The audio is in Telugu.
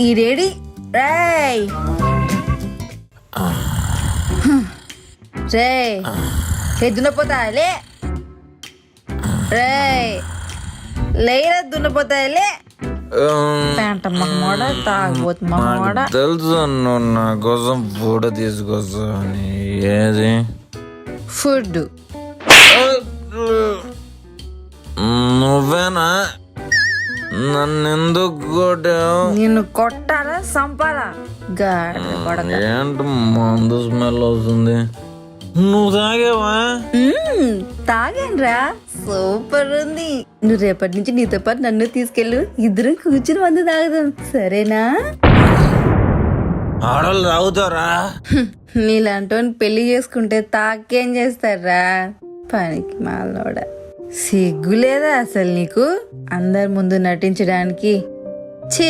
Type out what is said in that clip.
ఈ రెడీ రేయ్ రేయ్ దున్నపోతాలే రేయ్ లేరా దున్నపోతాలే పెంట మగమోడ తాగబోతు మగమోడ తెలుసు నువ్వు నా కోసం ఫోటో తీసుకొస్తావని. ఏది ఫుడ్ నువ్వేనా? నన్ను ఎందుకు కొట్టావు? నిన్ను కొట్టాలా సంపాలా గాడి కొడక. ఏంటి మందు స్మెల్ వస్తుంది? నువ్వు తాగేవా? తాగానురా, సూపర్ ఉంది. నువ్వు రేపటి నుంచి నీతో పాటు నన్ను తీసుకెళ్ళు, ఇద్దరం కూర్చుని మందు తాగుదాం, సరేనా? ఆడవాళ్ళు తాగుతారా? నీలాంటి పెళ్లి చేసుకుంటే తాకేం చేస్తారా? పనికి మాలోడ. సిగ్గులేదా అసలు నీకు అందరి ముందు నటించడానికి? ఛీ